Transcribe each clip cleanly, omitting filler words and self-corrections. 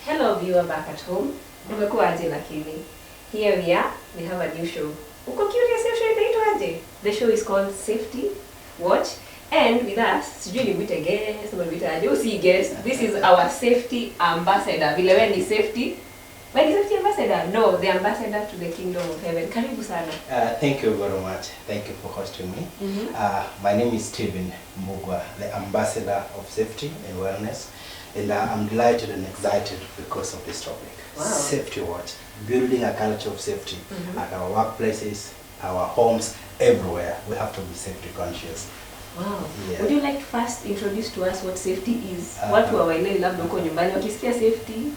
Hello viewer back at home. Umekuwa aje lakini. Here we are, we have a new show. Uko curious ya show inaitwa aje? The show is called Safety Watch. And with us, sijui ni mwite guest, ama mwite aje, usi guest. This is our safety ambassador. Vile wewe ni safety. Wewe ni safety ambassador? No, the ambassador to the kingdom of heaven. Karibu sana. Thank you very much. Thank you for hosting me. My name is Mbugua, the ambassador of safety and wellness. And I'm delighted and excited because of this topic. Wow. Safety watch, building a culture of safety at our workplaces, our homes, everywhere. We have to be safety conscious. Wow. Yeah. Would you like to first introduce to us what safety is? Watu hawaelewi labda uko nyumbani wakisikia safety.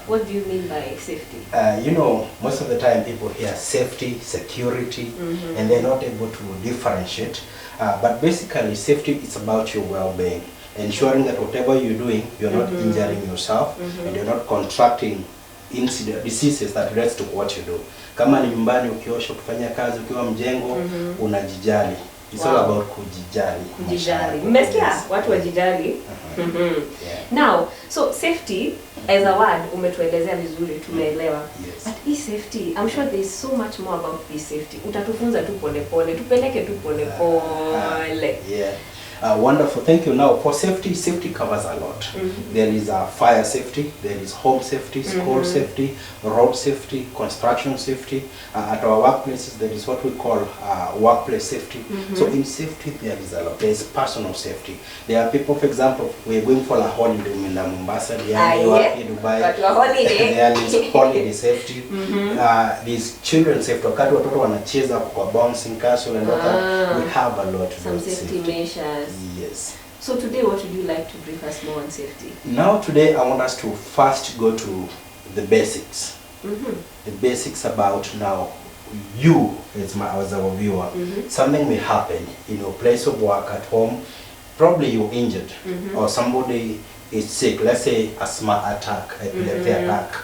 What do you mean by safety? You know, most of the time people hear safety, security, and they're not able to differentiate. But basically, safety is about your well-being. Ensuring that whatever you're doing, you're not injuring yourself and you're not contracting diseases that relates to what you do. Kama ni nyumbani ukiosha, ukifanya kazi, ukiwa mjengo, unajijali. It's all about kujijali. Kujijali. Mmesikia watu wajijali? Now, so safety as a word umetuelezea vizuri, tumeelewa. Yes. But this safety, I'm sure there's so much more about this safety. Utatufunza tu pole pole, tupeleke tu pole pole. Yeah. Wonderful, thank you. Now for safety, safety covers a lot. There is fire safety, there is home safety, school safety, road safety, construction safety. At our workplaces, there is what we call workplace safety. So in safety, there is a lot. There is personal safety. There are people, for example, we're going for a holiday in Mombasa, in Dubai. But a holiday. There is holiday safety. There's children safety. Wakati watoto wanacheza kwa bouncing castle and all that, we have a lot of some safety measures. Yes. So today, what would you like to brief us more on safety? Now today, I want us to first go to the basics. The basics about now you as our viewer. Something may happen in your place of work at home. Probably you're injured or somebody is sick. Let's say asthma attack, epilepsy attack.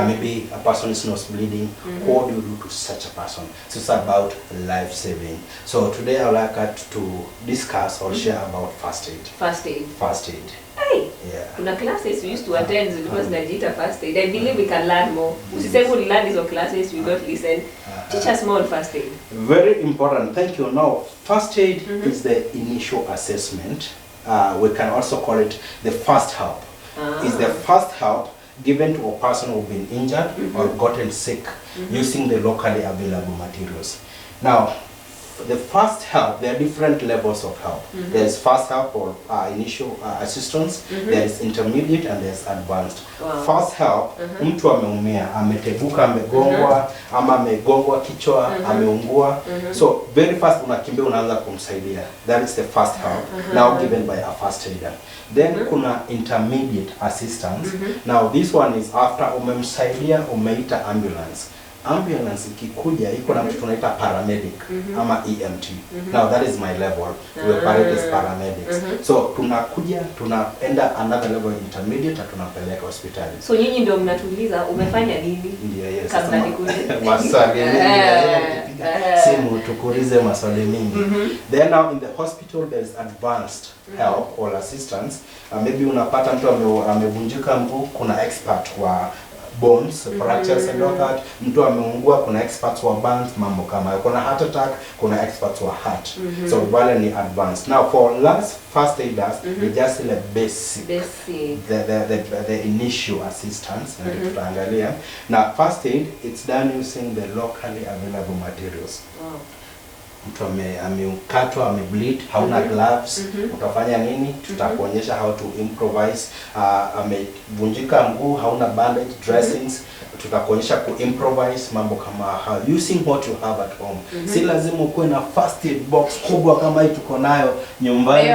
Maybe a person is nose bleeding. What do you do to such a person? So it's about life saving. So today I would like us to discuss or share about first aid. First aid. First aid. Hey. Yeah. Kuna classes we used to attend because zinajiita first aid. I believe we can learn more. Usiseme we learn these classes, we don't listen. Teach us more on first aid. Very important. Thank you. Now, first aid is the initial assessment. We can also call it the first help. It's the first help given to a person who's been injured or gotten sick using the locally available materials. Now, the first help, there are different levels of help. There's first help or initial assistance, there's intermediate and there's advanced. Wow. First help, mtu ameumia, ameteguka, amegongwa, ama amegongwa kichwa, ameungua. So very fast unakimbia unaanza kumsaidia. That is the first help, now given by a first aider. Then kuna intermediate assistance. Now this one is after umemsaidia, umeita ambulance. Ambulance ikikuja iko na mtu tunaita paramedic ama EMT. Now that is my level. We operate as paramedics. So tunakuja, tunaenda another level intermediate na tunapeleka hospitali. So nyinyi ndio mnatuuliza umefanya nini? Ndio, yes. Kabla nikuje. Maswali mengi. Simu tukuulize maswali mengi. Then now in the hospital there is advanced help or assistance. Maybe unapata mtu amevunjika mguu, kuna expert wa bones, fractures and all that. Mtu ameungua, kuna experts wa burns, mambo kama hayo. Kuna heart attack, kuna experts wa heart. So wale ni advanced. Now for last first aiders, we just the basic. The initial assistance. Tutaangalia. Now first aid, it's done using the locally available materials. Wow. Mtu ameukatwa, amebleed, hauna gloves, utafanya nini? Tutakuonyesha how to improvise. Amevunjika mguu, hauna bandage, dressings, tutakuonyesha ku-improvise mambo kama how using what you have at home. Si lazima ukuwe na first aid box kubwa kama hii tuko nayo nyumbani.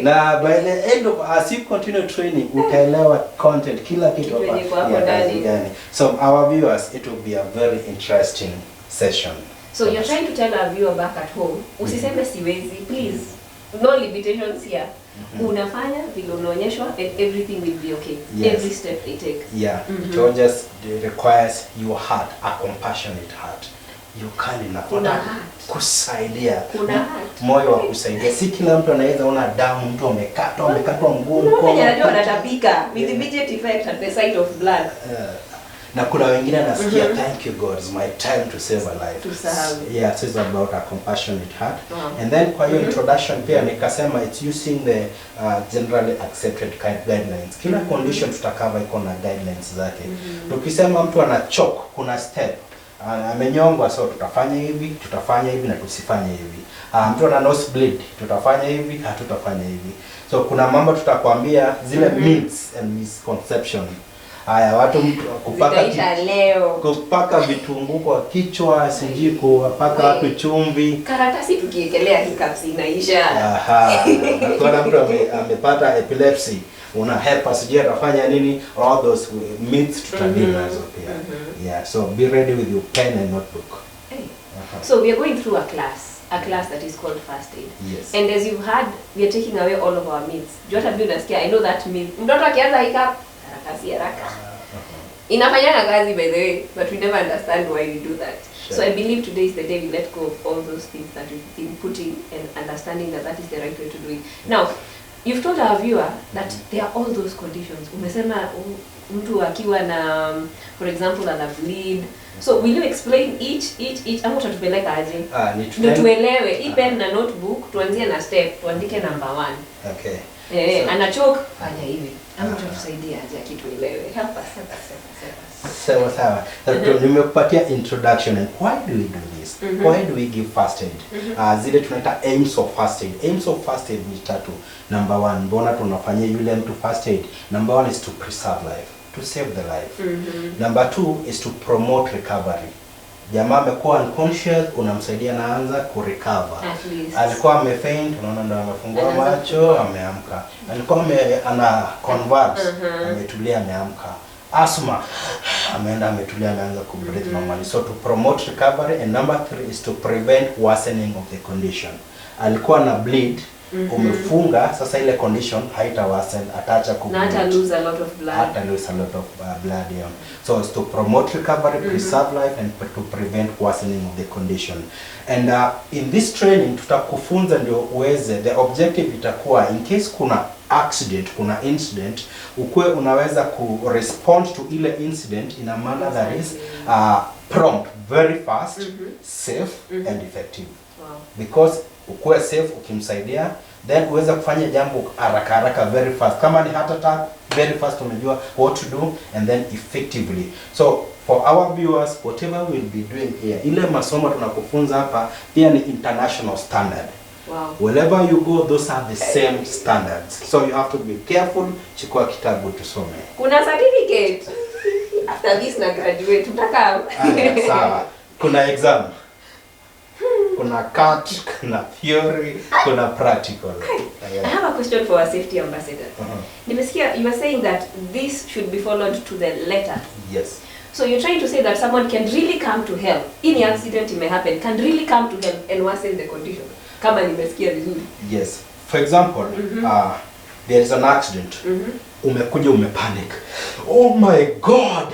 Na by the end of as you continue training, utaelewa content kila kitu hapa. So our viewers, it will be a very interesting session. So you're trying to tell our viewer back at home, usiseme siwezi, please. No limitations here. Unafanya vile unaonyeshwa and everything will be okay. Yes. Every step they take. Yeah. It all just requires your heart, a compassionate heart. you kind enough. Kuna kusaidia. Kuna heart. Moyo wa kusaidia. Si kila mtu anaweza ona damu, mtu amekatwa mguu. Mmoja anajua anatapika with immediate effect at the sight of blood. Na kuna wengine anasikia thank you God, it's my time to save a life. To serve. Yeah, so it's about a compassionate heart. And then kwa hiyo introduction pia nikasema it's using the generally accepted guidelines. Kila condition tutakava iko na guidelines zake. Tukisema mtu ana choke, kuna step. Amenyongwa, so tutafanya hivi na tusifanye hivi. Mtu ana nose bleed, tutafanya hivi, hatutafanya hivi. So kuna mambo tutakwambia zile myths and misconceptions. Haya, watu kupaka vitunguu kwa kichwa, siji kupaka watu chumvi. Karatasi tukiekelea hiccups inaisha. Kuna mtu amepata epilepsy, una herpes, siji atafanya nini? All those myths tutadili nazo pia. Yeah, so be ready with your pen and notebook. So we are going through a class that is called first aid. Yes. And as you've heard, we are taking away all of our myths. Jota vile unasikia, I know that myth. Mtoto akianza hiccup, haraka. Inafanyana kazi by the way, but we never understand why we do that. Sure. So I believe today is the day we let go of all those things that we've been putting and understanding that that is the right way to do it. Now, you've told our viewer that there are all those conditions. Umesema mtu akiwa na, for example, ana bleed. So will you explain each ama utatupeleka aje? Ndio tuelewe. Hii pen na notebook tuanzie na step, tuandike number 1. Okay. Ana choke, fanya hivi. Ama tutusaidia aje akituelewe. Help us. Sawa. Nimekupatia introduction and why do we do this? Why do we give first aid? Zile tunaita aims of first aid. Aims of first aid ni 3. Number 1, mbona tunafanyia yule mtu first aid? Number 1 is to preserve life, to save the life. Number 2 is to promote recovery. Jamaa amekuwa unconscious, unamsaidia naanza kurecover. Alikuwa amefaint, unaona ndo amefungua macho, ameamka. Alikuwa ana convert, ametulia, ameamka. Asthma, ameenda ametulia, ameanza kubreathe normally. So to promote recovery. And number 3 is to prevent worsening of the condition. Alikuwa na bleed, umefunga, sasa ile condition haita worsen, ataacha kubleed. Hata lose a lot of blood. Yeah. So it's to promote recovery, preserve life, and to prevent worsening of the condition. And in this training tutakufunza ndio uweze, the objective itakuwa in case kuna accident, kuna incident, ukue unaweza ku respond to ile incident in a manner that is prompt, very fast, safe and effective. Because ukue safe ukimsaidia, then uweza kufanya jambo haraka very fast. Kama ni heart attack, very fast umejua what to do, and then effectively. So for our viewers, whatever we'll be doing here, ile masomo tunakufunza hapa pia ni international standard. Wow. Wherever you go, those are the same standards. So you have to be careful. Chukua kitabu tusome. Kuna certificate. After this na graduate tutaka. Sawa. Kuna exam. Kuna CAT, kuna theory, kuna practical. I have a question for our safety ambassador. Nimesikia you were saying that this should be followed to the letter. Yes. So you're trying to say that someone can really come to help. Any accident may happen, can really come to help and worsen the condition. Kama nimesikia vizuri. Yes. For example, there is an accident. Umekuja umepanic. Oh my God.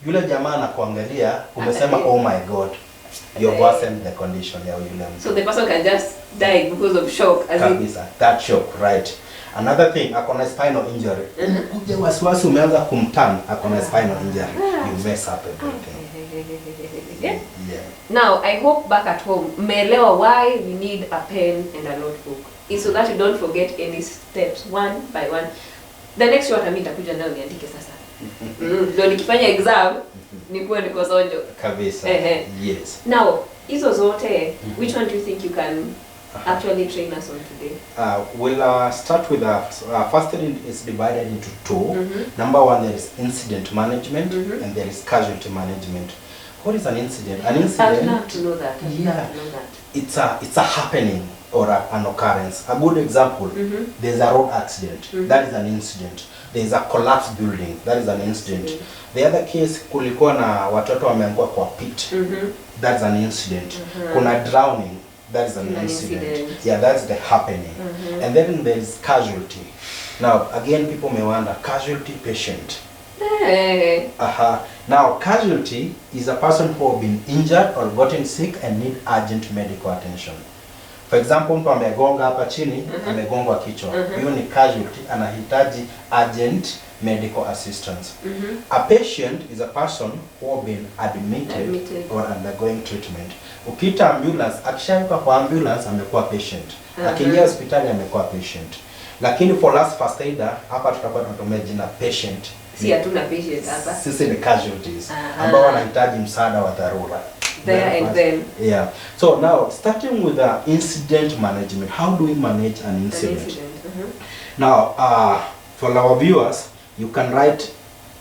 Yule jamaa anakuangalia, umesema oh my God. You worsen the condition ya yule mtu. So the person can just die because of shock, as in that shock, right? Another thing, akona spinal injury. Kuja wasiwasi umeanza kumturn, akona spinal injury. You mess up everything. Yeah. Now, I hope back at home, mmeelewa why we need a pen and a notebook. Is so that you don't forget any steps one by one. The next short I nitakuja nayo niandike sasa. Ndio nikifanya exam nikuwe niko sonjo. Kabisa. Yes. Now, hizo zote, which one do you think you can actually train us on today? We'll start with first aid is divided into 2. Number 1, there is incident management and there is casualty management. What is an incident? An incident. I'd love to know that. It's a happening or an occurrence. A good example, there's a road accident. That is an incident. There's a collapsed building. That is an incident. The other case, kulikuwa na watoto wameanguka kwa pit. That is an incident. Kuna drowning. That is an incident. Yeah, that's the happening. And then there is casualty. Now, again, people may wonder, casualty patient. Now, casualty is a person who have been injured or gotten sick and need urgent medical attention. For example, mtu amegonga hapa chini, amegongwa kichwa. Hiyo ni casualty, anahitaji urgent medical assistance. A patient is a person who have been admitted or undergoing treatment. Ukiita ambulance, akishafika kwa ambulance amekuwa patient. Akiingia hospitali amekuwa patient. Lakini for last first aider, hapa tutakuwa tunatumia jina patient. Si hatuna patient hapa. Sisi ni casualties ambao wanahitaji msaada wa dharura. There and then. Yeah. So now, starting with the incident management, how do we manage an incident? Now, for our viewers, you can write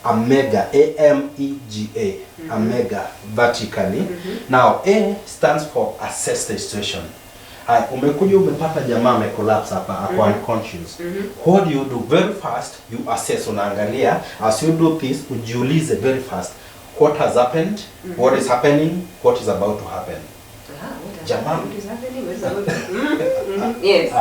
AMEGA, A-M-E-G-A, AMEGA, vertically. Now, A stands for assess the situation. Umekuja umepata jamaa amecollapse hapa, ako unconscious. What do you do? Very fast, you assess, unaangalia. As you do this, ujiulize very fast. What has happened? What is happening? What is about to happen? Jamaa, what is happening? What is about to Yes.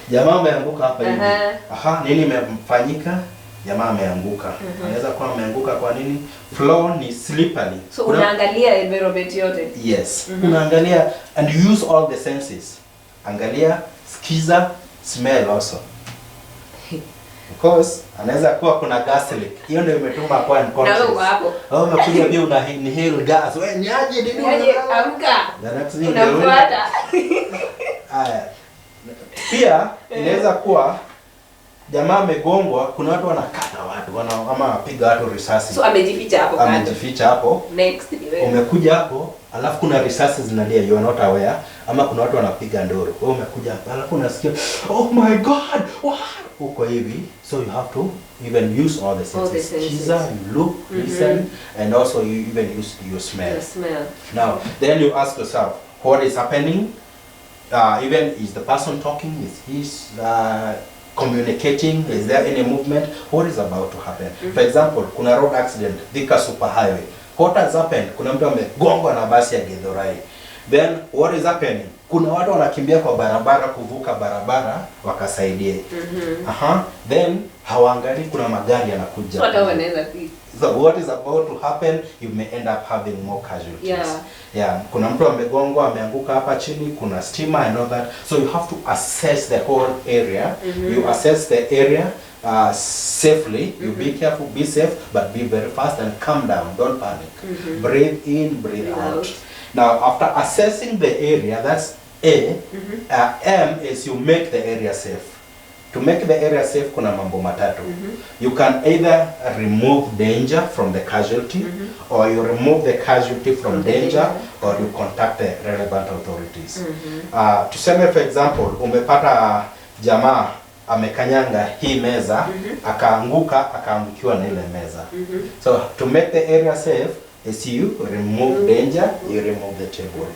Jamaa ameanguka hapa hivi. Nini imefanyika? Jamaa ameanguka. Anaweza kuwa ameanguka kwa nini? Floor ni slippery. So unaangalia environment yote. Yes. Unaangalia and you use all the senses. Angalia, sikiza, smell also. Because anaweza kuwa kuna gas leak. Hiyo ndio imetuma kwa unconscious. Na wewe hapo. Unakuja pia una inhale gas. Wewe niaje nini? Niaje amka. Unafuata. Haya. Pia inaweza kuwa jamaa amegongwa, kuna watu wanakata watu, ama wapiga watu risasi. So amejificha hapo kando. Amejificha hapo. Next ni wewe. Umekuja hapo, alafu kuna risasi zinalia, you are not aware, ama kuna watu wanapiga nduru. Wewe umekuja hapa, alafu unasikia, oh my god, what? Uko hivi, so you have to even use all the senses. Kiza, you look, listen, and also you even use your smell. The smell. Now, then you ask yourself, what is happening? Even is the person talking? Is he communicating? Is there any movement? What is about to happen? For example, kuna road accident, Thika superhighway. What has happened? Kuna mtu amegongwa na basi ya Githurai. Then what is happening? Kuna watu wanakimbia kwa barabara kuvuka barabara wakasaidie. Then hawaangalii kuna magari yanakuja. So hata wanaweza pia. So what is about to happen, you may end up having more casualties. Yeah. Kuna mtu amegongwa, ameanguka hapa chini, kuna stima and all that. So you have to assess the whole area. You assess the area safely. You be careful, be safe, but be very fast and calm down. Don't panic. Breathe in, breathe out. Now, after assessing the area, that's A. M is you make the area safe. To make the area safe, kuna mambo matatu. You can either remove danger from the casualty, or you remove the casualty from danger, or you contact the relevant authorities. Tuseme for example, umepata jamaa amekanyanga hii meza, akaangukiwa na ile meza. So to make the area safe, is you remove danger, you remove the table.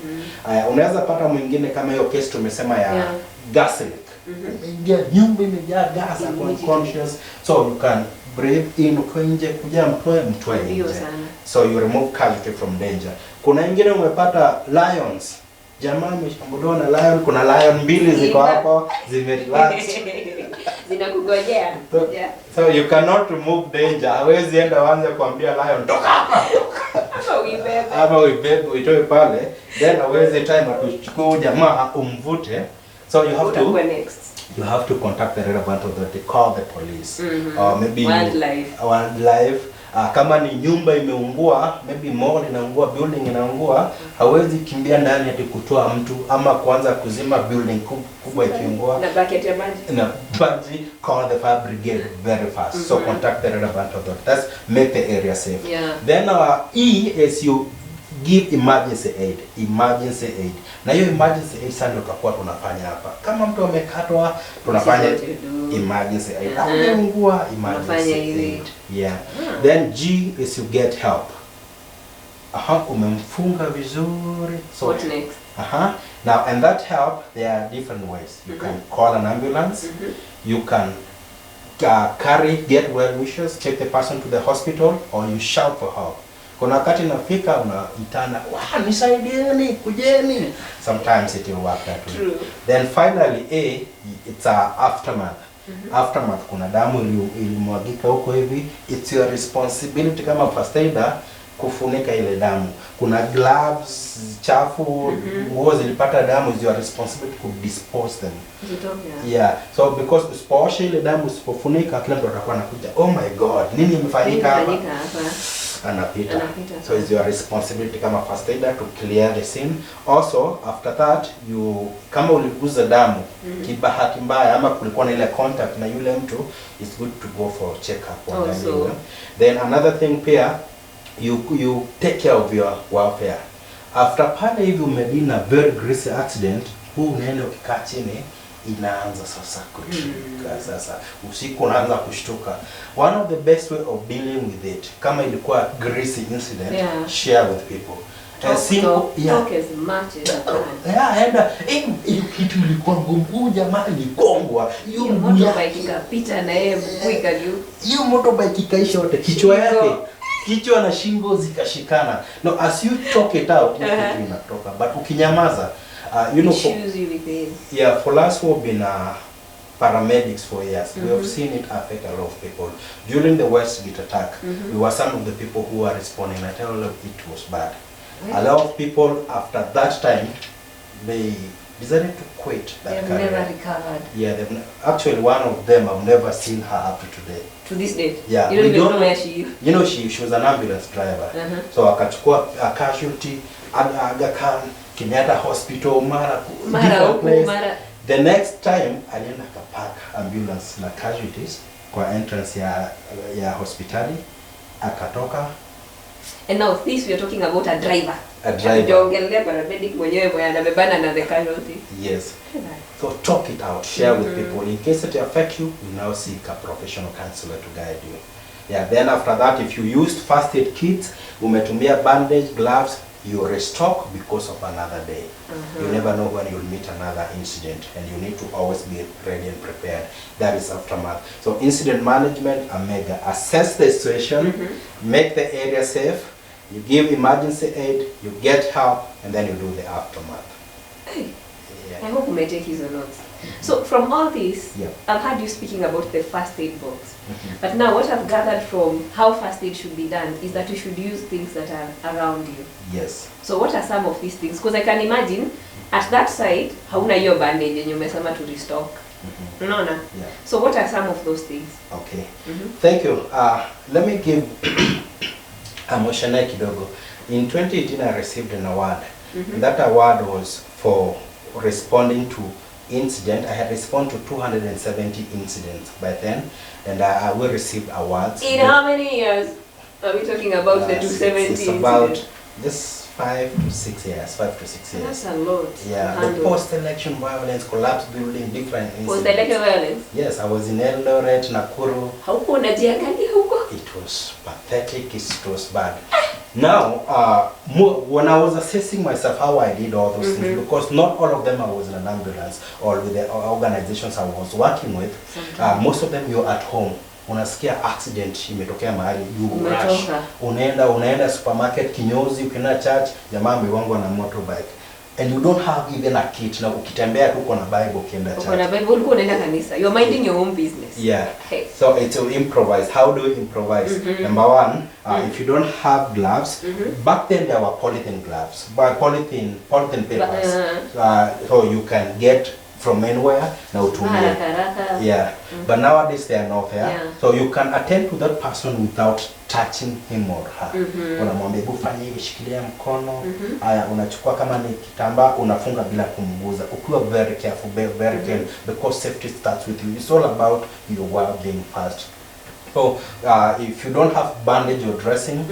Unaweza pata mwingine kama hiyo case tumesema ya gas leak. Nyumba imejaa gas, unconscious, so you can breathe in, uko nje, kuja mtoe nje. So you remove casualty from danger. Kuna ingine umepata lions. Jamaa ameshambuliwa na lion, kuna lion mbili ziko hapo zimerelax. Zinakungojea. So you cannot remove danger. Hawezi enda waanze kuambia lion toka hapa. Ama uibebe uitoe pale, then hawezi time atuchukue jamaa umvute. So you have to contact the relevant authority, call the police, or maybe wildlife. Kama ni nyumba imeungua, maybe mall inaungua, building inaungua, hawezi kimbia ndani ati kutoa mtu ama kuanza kuzima building kubwa ikiungua. Na bucket ya maji. Na maji, call the fire brigade very fast. So contact the relevant authority. That's make the area safe. Then E is you give emergency aid. Emergency aid. Na hiyo emergency aid sasa ndio tutakuwa tunafanya hapa. Kama mtu amekatwa, tunafanya emergency aid. Ameungua, emergency aid. Then G is you get help. Umemfunga vizuri. So what next? Now, and that help, there are different ways. You can call an ambulance. You can get well wishes, take the person to the hospital, or you shout for help. Kuna wakati nafika unaitana, nisaidieni, kujeni. Sometimes it will work that way. Then finally A, it's aftermath. Aftermath kuna damu ilimwagika huko hivi, it's your responsibility kama first aider kufunika ile damu. Kuna gloves chafu, nguo zilipata damu, is your responsibility to dispose them. Yeah. So because usipoosha ile damu, usipofunika, kila mtu atakuwa anakuja, oh my god, nini imefanyika hapa? Anapita. So it's your responsibility kama first aider to clear the scene. Also after that, you kama uliguza damu kibahati mbaya ama kulikuwa na ile contact na yule mtu, it's good to go for check up. Then another thing pia, you take care of your welfare. After pale hivi umedini na very greasy accident, huu unaenda ukikaa chini, inaanza sasa kuchuka. Sasa usiku unaanza kushtuka. One of the best way of dealing with it, kama ilikuwa greasy incident, share with people. Talk as much as you can. Kitu ilikuwa ngumu jamani, kongwa. Hiyo motorbike ikapita na yeye mkuika juu. Hiyo motorbike ikaisha yote kichwa yake. Kichwa na shingo zikashikana. No, as you talk it out, kitu inatoka. But ukinyamaza, you know, for us who have been paramedics for years, we have seen it affect a lot of people. During the Westgate attack, we were some of the people who were responding. I tell you, it was bad. A lot of people after that time, they decided to quit that career. They've never recovered. Yeah, actually one of them, I've never seen her up to today. To this day? Yeah. You don't even know where she is? You know, she was an ambulance driver. So akachukua a casualty, Aga Khan, Kenyatta Hospital, different place. The next time, alienda kapark ambulance na casualties kwa entrance ya hospitali, akatoka. And now this we are talking about a driver. A driver. Jongelea paramedic mwenyewe mwenye anabebana na the casualty. Yes. So talk it out, share with people. In case it affects you, you now seek a professional counselor to guide you. Yeah. Then after that, if you used first aid kits, umetumia bandage, gloves, you restock because of another day. You never know when you'll meet another incident, and you need to always be ready and prepared. That is aftermath. So incident management, mega. Assess the situation, make the area safe, you give emergency aid, you get help, and then you do the aftermath. Hey. Yeah. I hope you may take his notes. So from all this, I've heard you speaking about the first aid box. But now what I've gathered from how first aid should be done is that you should use things that are around you. Yes. So what are some of these things? Because I can imagine at that side, hauna hiyo bandage yenye umesema to restock. Unaona? Yeah. So what are some of those things? Okay. Thank you. Let me give emotional kidogo. In 2018, I received an award. That award was for responding to incident. I had responded to 270 incidents by then, and I will receive awards. In how many years are we talking about the 270 it's about this 5 to 6 years. 5 to 6 years. That's a lot. Yeah, the post-election violence, collapse building, different incidents. Post-election violence? Yes, I was in Eldoret, Nakuru. Hauko unajiangalia huko? It was pathetic, it was bad. Now, when I was assessing myself how I did all those things, because not all of them I was in an ambulance or with the organizations I was working with, most of them you're at home. Unasikia accident imetokea mahali, you rush. Unaenda supermarket kinyozi, ukienda church, jamaa amegongwa na motorbike. And you don't have even a kit. Na ukitembea tu uko na Bible ukienda church. Uko na Bible uko unaenda kanisa. You're minding your own business. Yeah. So it's to improvise. How do you improvise? Number one, if you don't have gloves, back then there were polythene gloves, but polythene papers. So you can get from anywhere now to here. Yeah. But nowadays they are not there. So you can attend to that person without touching him or her. Unamwambia ufanye hivi, shikilia mkono. Haya, unachukua kama ni kitambaa unafunga bila kumguza. Ukiwa very careful, very careful, because safety starts with you. It's all about your well-being first. So if you don't have bandage or dressing,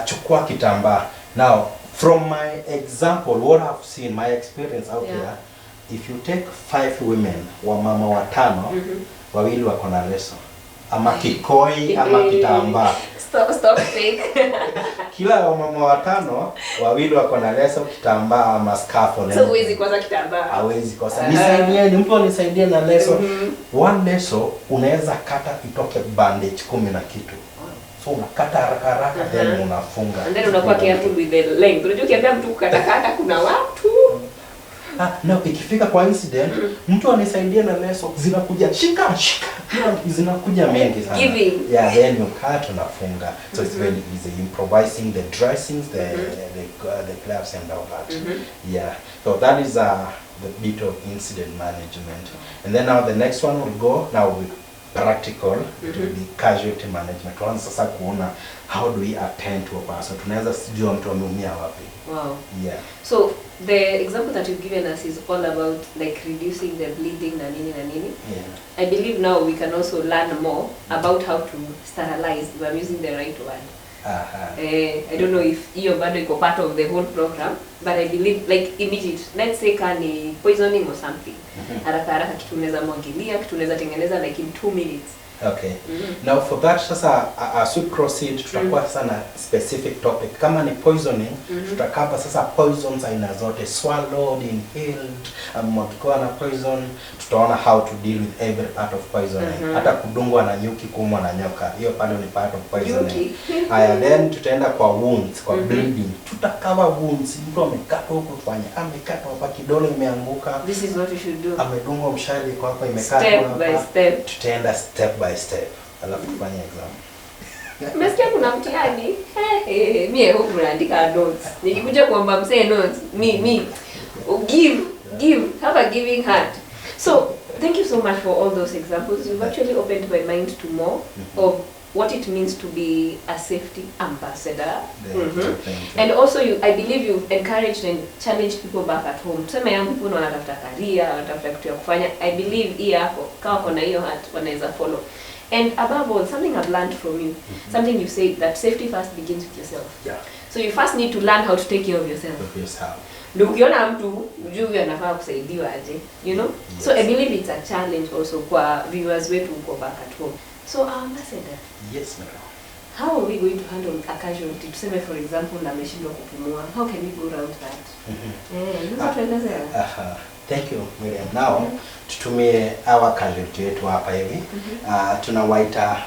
chukua kitambaa. Now, from my example, what I've seen, my experience out there, if you take 5 women, wamama watano, wawili wako na leso, ama kikoi, ama kitambaa. Stop fake. Kila wamama watano, wawili wako na leso, kitambaa, ama scarf. So huwezi kosa kitambaa. Hawezi kosa. Nisaidie, mtu nisaidie na leso. One leso unaweza kata itoke bandage 10 na kitu. So unakata haraka then unafunga. And then unakuwa careful with the length. Unajua ukiambia mtu kukata kuna watu. No, ikifika kwa incident, mtu anisaidia na leso, zinakuja shika. zinakuja mengi sana. Giving. Yeah, then you cut unafunga. So it's very easy. Improvising the dressings, the gloves and all that. Yeah. So that is the bit of incident management. And then now the next one will go now with practical, it will be casualty management. Tuanze sasa kuona how do we attend to a person. Tunaweza sijua mtu ameumia wapi. Wow. Yeah. So the example that you've given us is all about like reducing the bleeding na nini na nini. Yeah. I believe now we can also learn more about how to sterilize, if I'm using the right word. I don't know if hiyo bado iko part of the whole program, but I believe like immediate, let's say kani poisoning or something. Haraka kitu tunaweza mwagilia, kitu tunaweza tengeneza like in 2 minutes. Okay. Now for that sasa as we proceed tutakuwa sana specific topic. Kama ni poisoning, tutakapa sasa poisons aina zote, swallowed, inhaled, mkiwa na poison, tutaona how to deal with every part of poisoning. Hata kudungwa na nyuki, kuumwa na nyoka, hiyo bado ni part of poisoning. Aya, then tutaenda kwa wounds, kwa bleeding. Tutakava wounds, mtu amekatwa huko tufanye, amekatwa hapa kidole imeanguka. This is what you should do. Amedungwa mshale kwa hapa imekatwa step by step. Tutaenda step by step. Alafu tufanye exam. Umesikia kuna mtihani? Mimi huko naandika notes. Nikikuja kuomba msee notes, me have a giving heart. So, thank you so much for all those examples. You've actually opened my mind to more of what it means to be a safety ambassador. And also I believe you've encouraged and challenged people back at home. Tuseme young people wanatafuta career, wanatafuta kitu ya kufanya. I believe hii yako kama kuna hiyo heart wanaweza follow. And above all, something I've learned from you, something you said, that safety first begins with yourself. Yeah. So you first need to learn how to take care of yourself. Ndio ukiona mtu ujue anafaa kusaidiwa aje, you know? Yes. So I believe it's a challenge also kwa viewers wetu who go back at home. So ambassador. Yes, madam. How are we going to handle a casualty? Tuseme for example ameshindwa kupumua. How can we go around that? Thank you, Miriam. Now, tutumie our casualty yetu hapa hivi.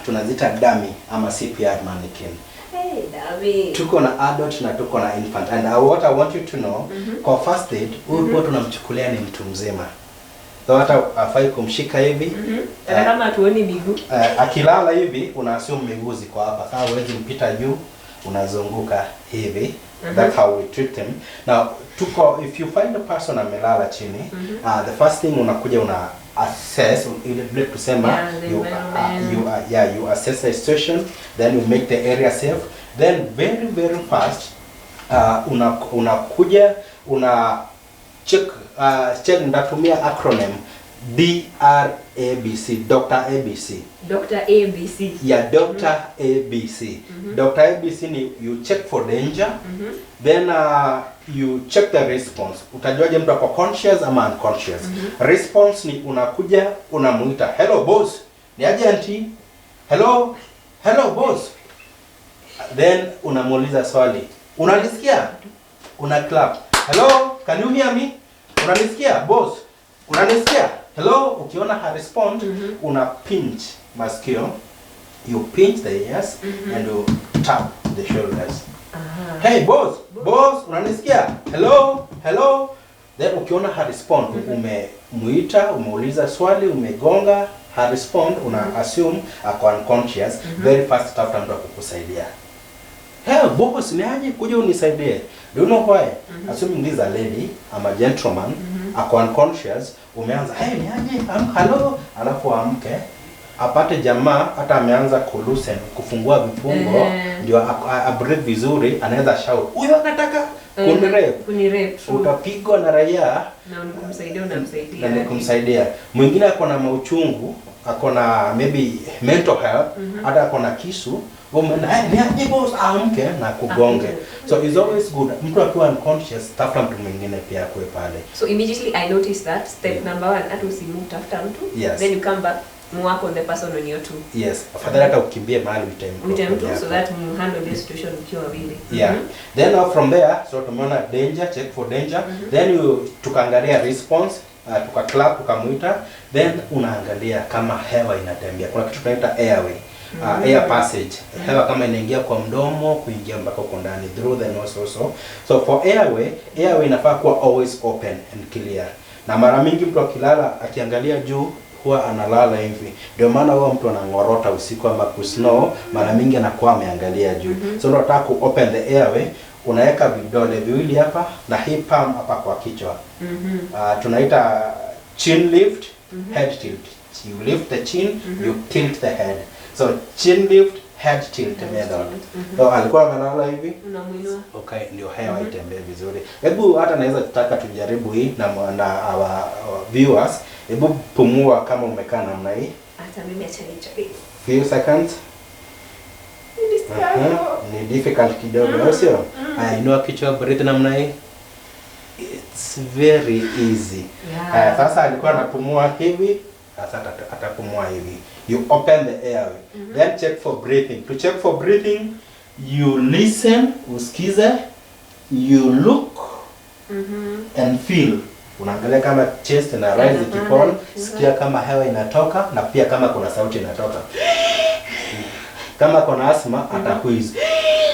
Tunazita dummy ama CPR mannequin. Hey, dummy. Tuko na adult na tuko na infant. And what I want you to know, kwa first aid, huyu tunamchukulia ni mtu mzima. So hata afai kumshika hivi. Hata kama hatuoni miguu. Akilala hivi, una-assume miguu ziko hapa. Kama huwezi mpita juu, unazunguka hivi. That's how we treat them. Now, if you find a person amelala chini, the first thing unakuja una assess, ile kusema you assess the situation, then you make the area safe, then very fast unakuja una check ndatumia acronym DRABC, Dr. ABC. Dr. ABC. Yeah, Dr. ABC. Dr. ABC ni you check for danger, then you check the response. Utajuaje mtu ako conscious ama unconscious? Response ni unakuja unamuita, hello boss, ni aje? Hello boss. Then unamuuliza swali, unanisikia? Una clap, hello, can you hear me? Unanisikia boss? Unanisikia? Hello, ukiona ha respond, una pinch masikio, you pinch the ears and you tap the shoulders. Hey boss, unanisikia? Hello. Then ukiona ha respond, umemuita, umeuliza swali, umegonga, ha respond, una assume ako unconscious, very fast tafuta mtu akukusaidia. Hey boss, ni aje kuja unisaidie? Do you know why? Assuming this is a lady, I'm a gentleman, ako unconscious, umeanza, hey ni aje, hello, alafu amke, apate jamaa, hata ameanza kuloosen, kufungua vifungo, ndio abreathe vizuri, anaweza shout, huyo anataka kunirape. Utapigwa na raia, na kumsaidia. Mwingine ako na mauchungu, ako na maybe mental health, hata ako na kisu, ni aje boss, amke na kugonge. So it's always good. Mtu akiwa unconscious, tafuta mtu mwingine pia akue pale. So immediately I noticed that step number 1, hata usimove tafuta mtu. Yes. Then you come back, work on the person on your two. Yes. Afadhali hata ukimbie mahali mtu so that you handle the situation ukiwa wawili. Yeah. Then from there, so tumeona danger, check for danger. Then tukaangalia response, tukaclap, tukamuita. Then unaangalia kama hewa inatembea. Kuna kitu tunaita airway. Air passage, hewa kama inaingia kwa mdomo kuingia mpaka huko ndani through the nose also. So for airway inafaa kuwa always open and clear. Na mara mingi mtu akilala akiangalia juu huwa analala hivi. Ndio maana huwa mtu anangorota usiku ama kusnow, mara mingi anakuwa ameangalia juu. So unataka ku open the airway, unaweka vidole viwili hapa na hii palm hapa kwa kichwa. Tunaita chin lift, head tilt. You lift the chin, you tilt the head. So chin lift, head tilt method. So alikuwa analala hivi, unamuinua. Okay, ndio hewa itembee vizuri. Hebu hata naweza tutaka tujaribu hii na our viewers. Hebu pumua kama umekaa namna hii. Hata mimi acha nichape. Few seconds. Ni difficult kidogo, sio? Inua kichwa, breathe namna hii. It's very easy. Sasa alikuwa anapumua hivi, sasa atapumua hivi. You open the airway. Then check for breathing. To check for breathing, you listen, usikize, you look and feel. Unaangalia kama chest na rise ikipol, sikia kama hewa inatoka na pia kama kuna sauti inatoka. Kama kuna asthma atakuiz.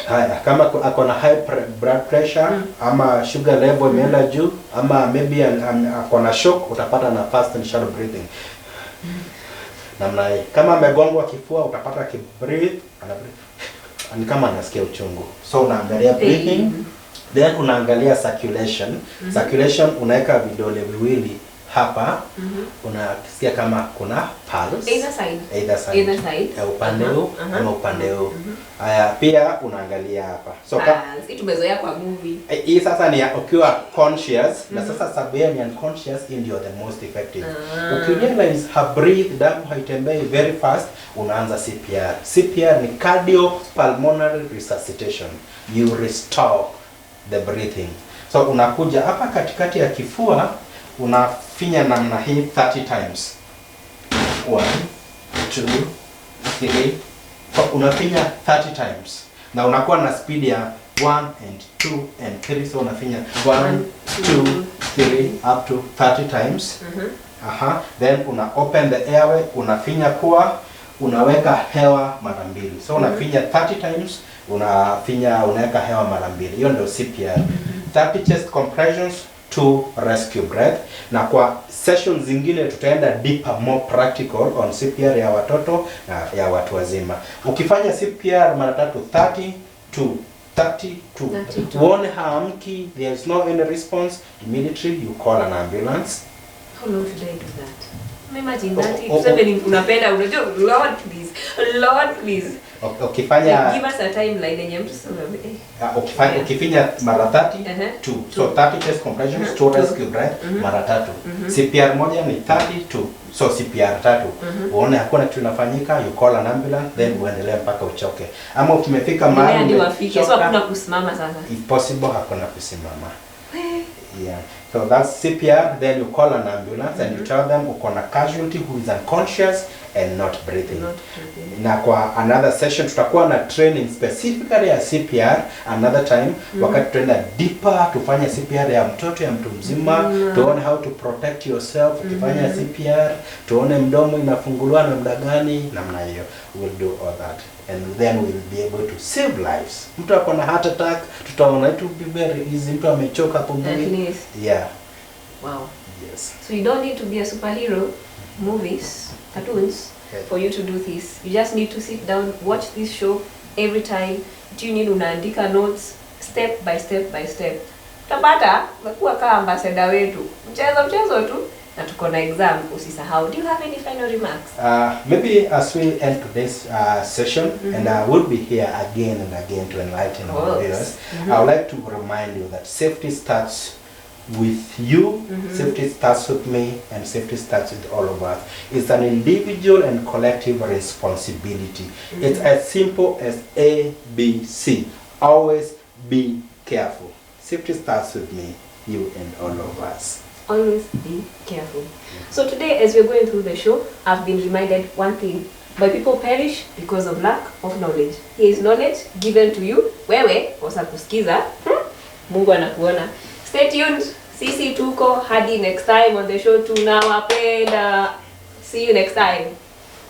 Haya, kama ako na high blood pressure ama sugar level imeenda juu ama maybe ako na shock, utapata na fast and shallow breathing. Namna hii. Kama amegongwa kifua utapata breathe, ana breathe. Ni kama anasikia uchungu. So unaangalia breathing, then unaangalia circulation. Circulation unaweka vidole viwili hapa. Unasikia kama kuna pulse. Either side. Upande huu ama upande huu. Haya, pia unaangalia hapa. So hii tumezoea kwa movie. Hii sasa ni ukiwa conscious na sasa sababu ni unconscious, ndio the most effective. Ukirealize her breathe, damu haitembei very fast, unaanza CPR. CPR ni cardiopulmonary resuscitation. You restore the breathing. So unakuja hapa katikati ya kifua, unafinya namna hii 30 times. 1 2 3. So unafinya 30 times. Na unakuwa na speed ya 1 and 2 and 3. So unafinya 1 2 3 up to 30 times. Then una open the airway, unafinya pua, unaweka hewa mara mbili. So unafinya 30 times, unaweka hewa mara mbili. Hiyo ndio CPR. 30 chest compressions, 2 rescue breath. Na kwa sessions zingine tutaenda deeper, more practical on CPR ya watoto na ya watu wazima. Ukifanya CPR mara 3, 32. Uone haamki, there is no any response, immediately you call an ambulance. How long should I do that? Imagine that unapenda unajua, Lord please. Ukifanya give us a timeline yenye mtu sasa ukifinya mara 30 so 30 chest compressions, 2 rescue breath mara 3. CPR moja ni 32. So CPR 3. Uone hakuna kitu kinafanyika, you call an ambulance, then uendelee mpaka uchoke. Ama ukimefika mahali ndio afike, so hakuna kusimama sasa. If possible hakuna kusimama. Yeah. So that's CPR, then you call an ambulance and you tell them uko na casualty who is unconscious and not breathing. Na kwa another session tutakuwa na training specifically ya CPR another time, wakati tuenda deeper tufanye CPR ya mtoto, ya mtu mzima, tuone how to protect yourself ukifanya CPR, tuone mdomo inafunguliwa namna gani, namna hiyo. We'll do all that and then we'll be able to save lives. Mtu ako na heart attack, tutaona it will be very easy. Mtu amechoka pumzi. Yeah. Wow. Yes. So you don't need to be a superhero, movies, cartoons, for you to do this. You just need to sit down, watch this show every time. You need unaandika notes step by step. Tapata umekuwa kama ambassador wetu. Mchezo tu na tuko na exam, usisahau. Do you have any final remarks? Maybe as we end today's session, and I will be here again and again to enlighten our viewers. I would like to remind you that safety starts with you, safety starts with me, and safety starts with all of us. It's an individual and collective responsibility. It's as simple as A, B, C. Always be careful. Safety starts with me, you, and all of us. Always be careful. So today, as we're going through the show, I've been reminded one thing. My people perish because of lack of knowledge. Here is knowledge given to you. Wewe, kosa kusikiza. Mungu anakuona. Stay tuned. Sisi tuko hadi next time on the show. Tunawapenda. See you next time.